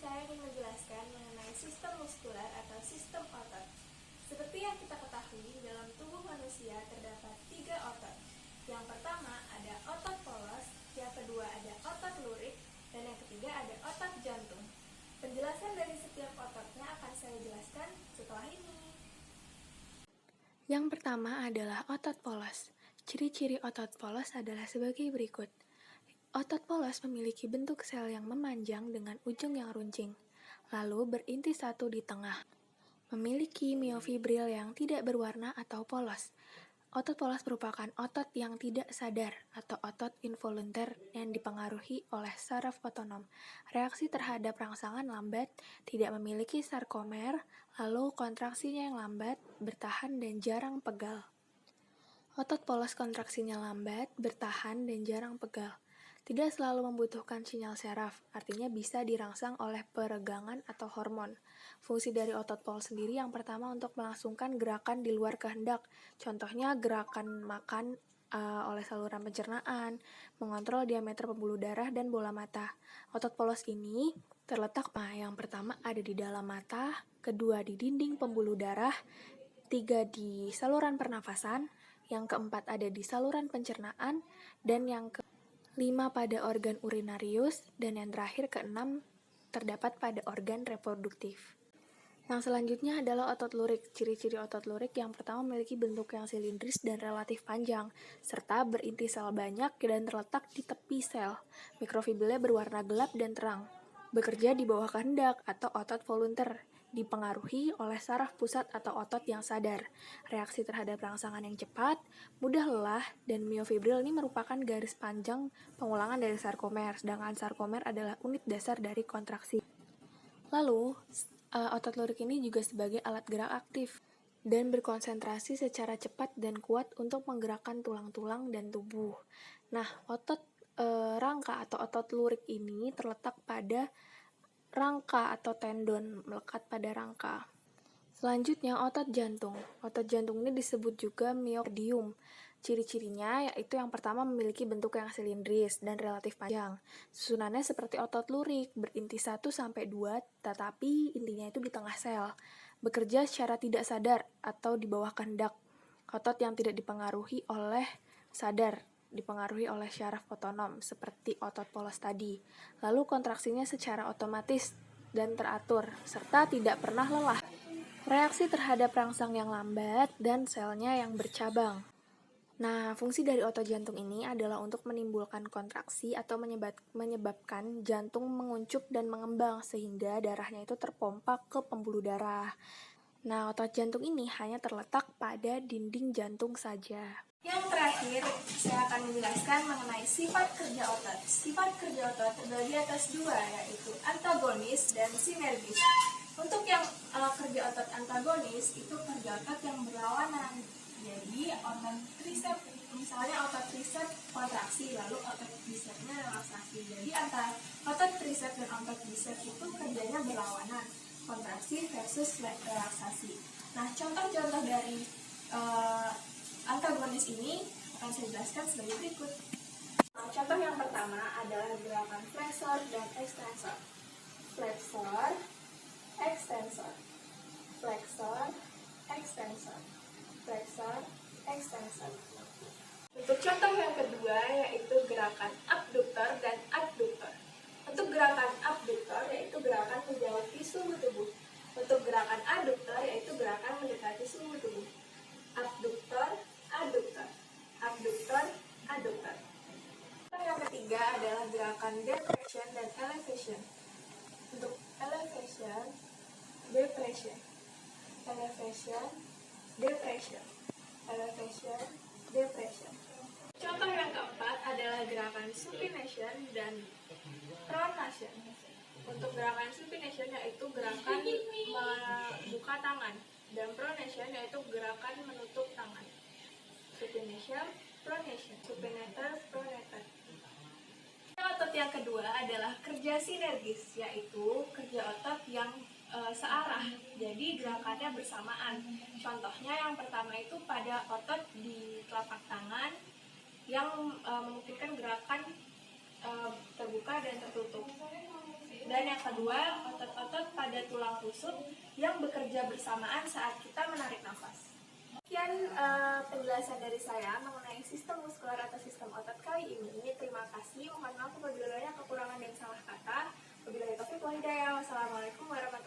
saya ingin menjelaskan mengenai sistem muskular atau sistem otot. Seperti yang kita ketahui, dalam tubuh manusia terdapat 3 otot. Yang pertama ada otot polos, yang kedua ada otot lurik, dan yang ketiga ada otot jantung. Penjelasan dari setiap ototnya akan saya jelaskan setelah ini. Yang pertama adalah otot polos. Ciri-ciri otot polos adalah sebagai berikut. Otot polos memiliki bentuk sel yang memanjang dengan ujung yang runcing, lalu berinti satu di tengah. Memiliki miofibril yang tidak berwarna atau polos. Otot polos merupakan otot yang tidak sadar atau otot involunter yang dipengaruhi oleh saraf otonom. Reaksi terhadap rangsangan lambat, tidak memiliki sarkomer, lalu kontraksinya yang lambat, bertahan dan jarang pegal. Otot polos kontraksinya lambat, bertahan dan jarang pegal. Tidak selalu membutuhkan sinyal saraf, artinya bisa dirangsang oleh peregangan atau hormon. Fungsi dari otot polos sendiri yang pertama untuk melangsungkan gerakan di luar kehendak, contohnya gerakan makan oleh saluran pencernaan, mengontrol diameter pembuluh darah dan bola mata. Otot polos ini terletak yang pertama ada di dalam mata, kedua di dinding pembuluh darah, 3 di saluran pernafasan, yang keempat ada di saluran pencernaan, dan yang ke-5 pada organ urinarius, dan yang terakhir ke-6 terdapat pada organ reproduktif. Yang selanjutnya adalah otot lurik. Ciri-ciri otot lurik yang pertama memiliki bentuk yang silindris dan relatif panjang, serta berinti sel banyak dan terletak di tepi sel. Mikrofibrilnya berwarna gelap dan terang. Bekerja di bawah kehendak atau otot volunter, dipengaruhi oleh saraf pusat atau otot yang sadar. Reaksi terhadap rangsangan yang cepat, mudah lelah, dan miofibril ini merupakan garis panjang pengulangan dari sarkomer, sedangkan sarkomer adalah unit dasar dari kontraksi. Lalu, otot lurik ini juga sebagai alat gerak aktif dan berkonsentrasi secara cepat dan kuat untuk menggerakkan tulang-tulang dan tubuh. Nah, otot rangka atau otot lurik ini terletak pada rangka atau tendon melekat pada rangka. Selanjutnya, otot jantung. Otot jantung ini disebut juga myokardium. Ciri-cirinya yaitu yang pertama memiliki bentuk yang silindris dan relatif panjang. Susunannya seperti otot lurik, berinti 1-2, tetapi intinya itu di tengah sel. Bekerja secara tidak sadar atau di bawah kehendak. Otot yang tidak dipengaruhi oleh sadar, dipengaruhi oleh syaraf otonom, seperti otot polos tadi. Lalu kontraksinya secara otomatis dan teratur, serta tidak pernah lelah. Reaksi terhadap rangsang yang lambat dan selnya yang bercabang. Nah, fungsi dari otot jantung ini adalah untuk menimbulkan kontraksi atau menyebabkan jantung menguncup dan mengembang sehingga darahnya itu terpompa ke pembuluh darah. Nah, otot jantung ini hanya terletak pada dinding jantung saja. Yang terakhir, saya akan menjelaskan mengenai sifat kerja otot. Sifat kerja otot terbagi atas 2, yaitu antagonis dan sinergis. Untuk yang kerja otot antagonis, itu kerja otot yang berlawanan. Jadi, otot tricep, misalnya otot tricep kontraksi, lalu otot bicepsnya relaksasi. Jadi, antara otot tricep dan otot biceps itu kerjanya berlawanan, kontraksi versus relaksasi. Nah, contoh-contoh dari antagonis ini akan saya jelaskan sebagai berikut. Contoh yang pertama adalah gerakan flexor dan extensor. Flexor, extensor, flexor, extensor, flexor, extensor. Untuk contoh yang kedua yaitu gerakan abduktor dan adduktor. Untuk gerakan abduktor yaitu gerakan menjauhi sumbu tubuh. Untuk gerakan adduktor yaitu gerakan mendekati sumbu tubuh. Abduktor, adduktor, abduktor, adduktor. Yang ketiga adalah gerakan depression dan elevation. Untuk elevation, depression, elevation, depression, elevation, depression. Contoh yang keempat adalah gerakan supination dan pronation. Untuk gerakan supination yaitu gerakan membuka tangan, dan pronation yaitu gerakan menutup tangan. Supination, pronation, supinator, pronator. Otot yang kedua adalah kerja sinergis, yaitu kerja otot yang searah, jadi gerakannya bersamaan. Contohnya yang pertama itu pada otot di telapak tangan yang memungkinkan gerakan terbuka dan tertutup. Dan yang kedua, otot-otot pada tulang rusuk yang bekerja bersamaan saat kita menarik nafas. Sekian penjelasan dari saya mengenai sistem muskular atau sistem otot kali ini. Terima kasih. Mohon maaf apabila ada kekurangan dan salah kata. Wabillahi taufiq wal hidayah. Wassalamualaikum warahmatullahi wabarakatuh.